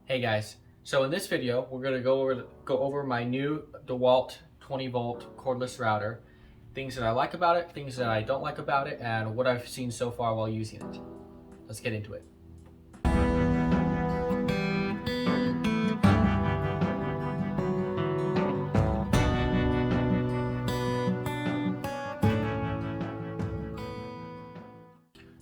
Hey guys, so in this video we're going to go over my new Dewalt 20 volt cordless router, things that I like about it, things that I don't like about it, and what I've seen so far while using it. Let's get into it.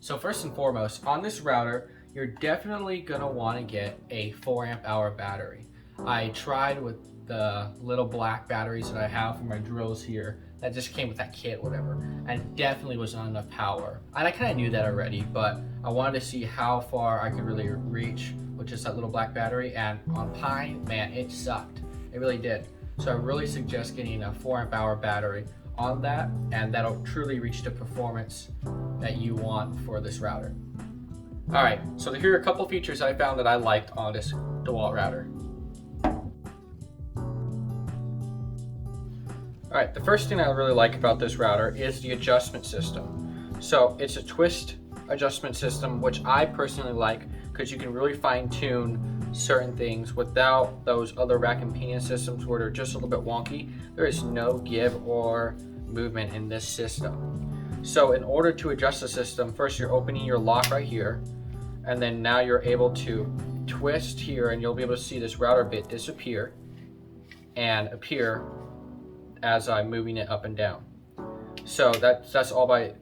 So first and foremost, on this router, you're definitely gonna want to get a 4 amp hour battery. I tried with the little black batteries that I have for my drills here that just came with that kit, whatever, and definitely was not enough power. And I kind of knew that already, but I wanted to see how far I could really reach with just that little black battery, and on Pine, man, it sucked. It really did. So I really suggest getting a 4 amp hour battery on that, and that'll truly reach the performance that you want for this router. All right, so here are a couple features I found that I liked on this Dewalt router. All right, the first thing I really like about this router is the adjustment system. So it's a twist adjustment system, which I personally like because you can really fine tune certain things without those other rack and pinion systems where they're just a little bit wonky. There is no give or movement in this system. So in order to adjust the system, first you're opening your lock right here, and then now you're able to twist here, and you'll be able to see this router bit disappear and appear as I'm moving it up and down. So that's all by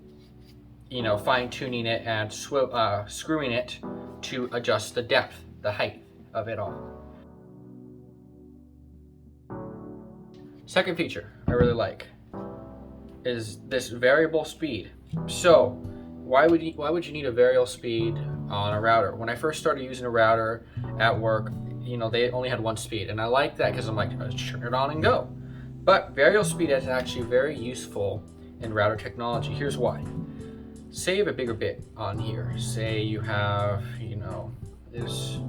fine tuning it and screwing it to adjust the depth, the height of it all. Second feature I really like is this variable speed. So why would you need a variable speed on a router? When I first started using a router at work, they only had one speed, and I like that because I'm like, turn it on and go. But variable speed is actually very useful in router technology. Here's why. Say you have a bigger bit on here. Say you have, this,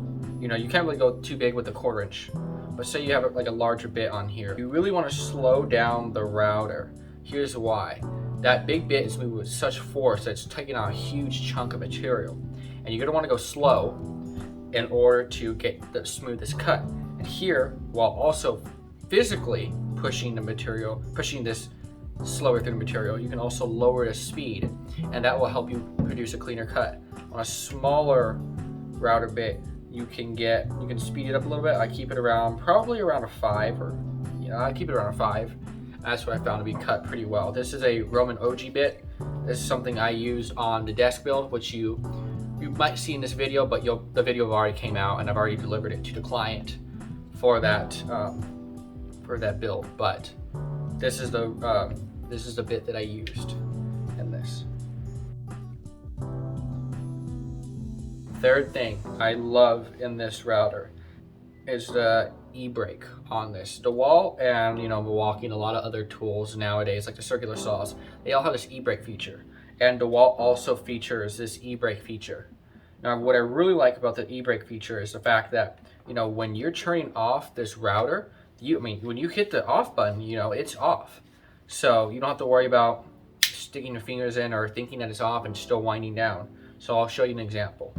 you can't really go too big with a 1/4 inch, but say you have like a larger bit on here. You really want to slow down the router. Here's why. That big bit is moving with such force that it's taking out a huge chunk of material, and you're gonna want to go slow in order to get the smoothest cut. And here, while also physically pushing this slower through the material, you can also lower the speed, and that will help you produce a cleaner cut. On a smaller router bit, you can speed it up a little bit. I keep it probably around a 5, or I keep it around a 5. That's what I found to be cut pretty well. This is a Roman OG bit. This is something I used on the desk build, which you might see in this video, but the video already came out and I've already delivered it to the client for that build. But this is the bit that I used in this. Third thing I love in this router is the EBrake on this. Dewalt and Milwaukee and a lot of other tools nowadays, like the circular saws, they all have this EBrake feature, and Dewalt also features this EBrake feature. Now, what I really like about the EBrake feature is the fact that when you're turning off this router, when you hit the off button, it's off. So you don't have to worry about sticking your fingers in or thinking that it's off and still winding down. So I'll show you an example.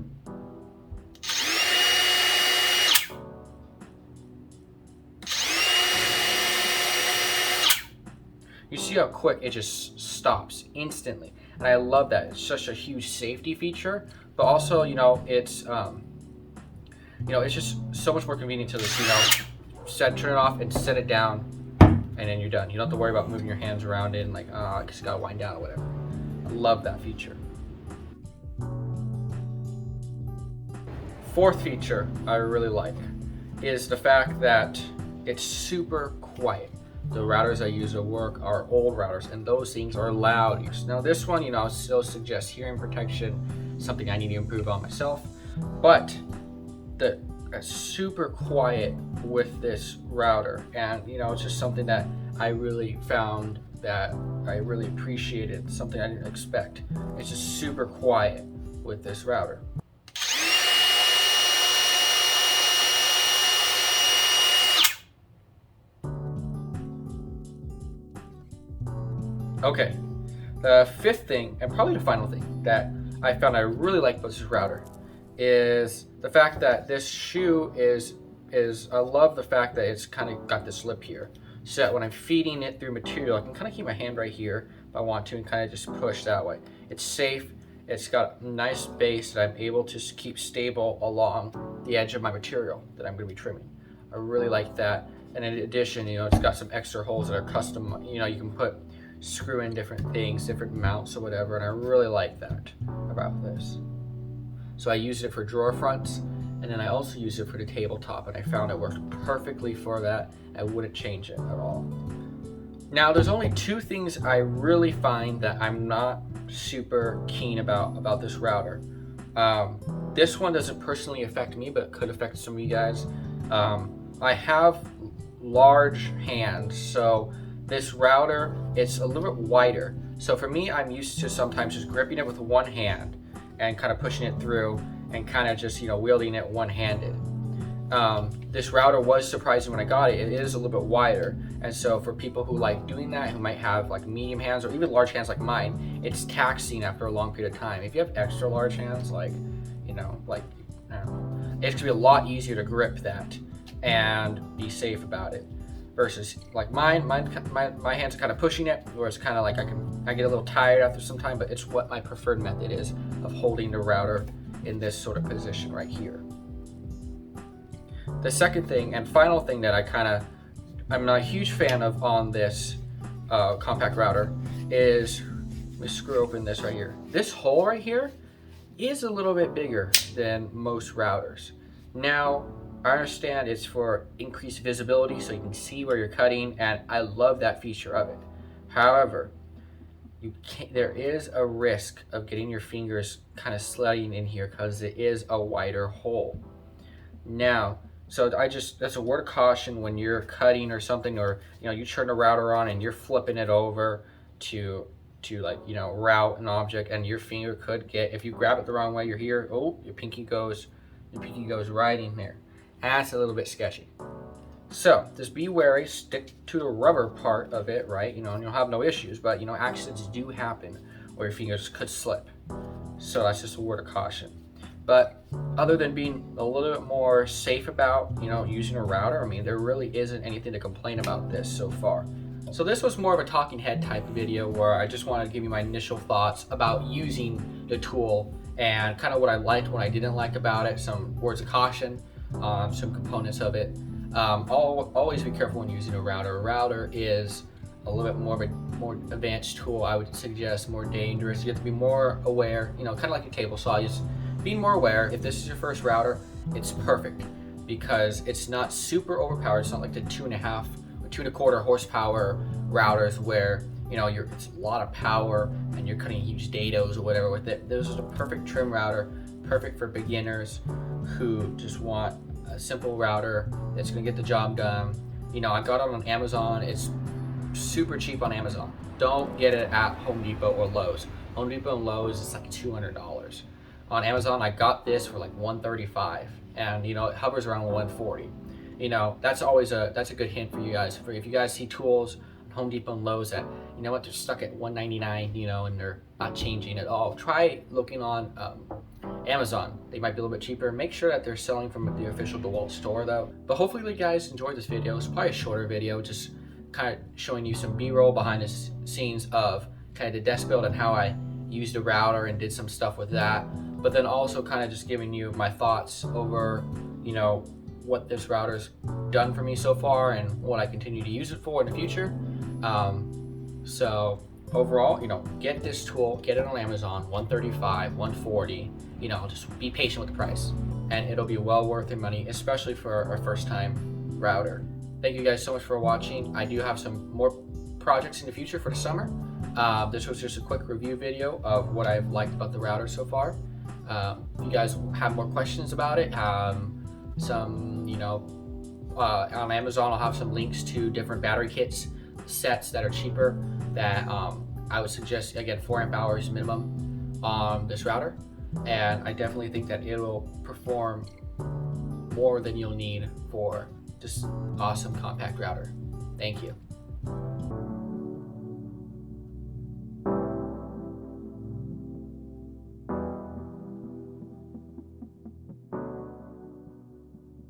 You see how quick it just stops instantly, and I love that. It's such a huge safety feature, but also it's it's just so much more convenient to just turn it off and set it down, and then you're done. You don't have to worry about moving your hands around it and I just gotta wind down or whatever. I love that feature. Fourth feature I really like is the fact that it's super quiet. The routers I use at work are old routers, and those things are loud. Now this one, I still suggest hearing protection, something I need to improve on myself, but it's super quiet with this router, and it's just something that I really found that I really appreciated, something I didn't expect. It's just super quiet with this router. Okay, the fifth thing, and probably the final thing that I found I really like about this router is the fact that this shoe is I love the fact that it's kind of got this lip here. So that when I'm feeding it through material, I can kind of keep my hand right here if I want to and kind of just push that way. It's safe. It's got a nice base that I'm able to keep stable along the edge of my material that I'm going to be trimming. I really like that. And in addition, you know, it's got some extra holes that are custom. You know, you can screw in different things, different mounts or whatever, and I really like that about this. So I used it for drawer fronts, and then I also used it for the tabletop, and I found it worked perfectly for that. I wouldn't change it at all. Now, there's only two things I really find that I'm not super keen about this router. This one doesn't personally affect me, but it could affect some of you guys. I have large hands, so this router, it's a little bit wider. So for me, I'm used to sometimes just gripping it with one hand and kind of pushing it through and kind of just, you know, wielding it one-handed. This router was surprising when I got it. It is a little bit wider, and so for people who like doing that, who might have like medium hands or even large hands like mine, it's taxing after a long period of time. If you have extra large hands, like, you know, like, I don't know, it's gonna be a lot easier to grip that and be safe about it. Versus like my hands are kind of pushing it, where it's kind of like I get a little tired after some time, but it's what my preferred method is of holding the router in this sort of position right here. The second thing and final thing that I'm not a huge fan of on this compact router is, let me screw open this right here. This hole right here is a little bit bigger than most routers. Now, I understand it's for increased visibility so you can see where you're cutting, and I love that feature of it. However, there is a risk of getting your fingers kind of sliding in here because it is a wider hole. Now, so that's a word of caution when you're cutting or something, or, you know, you turn a router on and you're flipping it over to like, you know, route an object, and your finger could get, if you grab it the wrong way, you're here, oh, your pinky goes right in there. That's a little bit sketchy. So just be wary, stick to the rubber part of it, right? You know, and you'll have no issues, but, you know, accidents do happen where your fingers could slip. So that's just a word of caution. But other than being a little bit more safe about, you know, using a router, I mean, there really isn't anything to complain about this so far. So this was more of a talking head type of video where I just wanted to give you my initial thoughts about using the tool and kind of what I liked, what I didn't like about it, some words of caution, some components of it. Always be careful when using a router. A router is a little bit more of a more advanced tool, I would suggest, more dangerous. You have to be more aware, you know, kind of like a table saw, just being more aware. If this is your first router, it's perfect because it's not super overpowered. It's not like the 2.5 or 2.25 horsepower routers where, you know, it's a lot of power and you're cutting huge dados or whatever with it. This is a perfect trim router, perfect for beginners who just want a simple router that's going to get the job done. You know, I got it on Amazon. It's super cheap on Amazon. Don't get it at Home Depot or Lowe's. Home Depot and Lowe's is like $200. On Amazon, I got this for like $135, and, you know, it hovers around $140. You know, that's a good hint for you guys. If you guys see tools at Home Depot and Lowe's that, you know what, they're stuck at $199, you know, and they're not changing at all, try looking on Amazon. They might be a little bit cheaper. Make sure that they're selling from the official Dewalt store though. But hopefully you guys enjoyed this video. It's probably a shorter video, just kind of showing you some B-roll behind the scenes of kind of the desk build and how I used a router and did some stuff with that. But then also kind of just giving you my thoughts over, you know, what this router's done for me so far and what I continue to use it for in the future. So overall, you know, get this tool, get it on Amazon, $135, $140, you know, just be patient with the price and it'll be well worth your money, especially for our first time router. Thank you guys so much for watching. I do have some more projects in the future for the summer. This was just a quick review video of what I've liked about the router so far. If you guys have more questions about it, some, you know, on Amazon I'll have some links to different battery kits, sets that are cheaper that I would suggest, again, 4 amp hours minimum on this router, and I definitely think that it will perform more than you'll need for just awesome compact router. Thank you.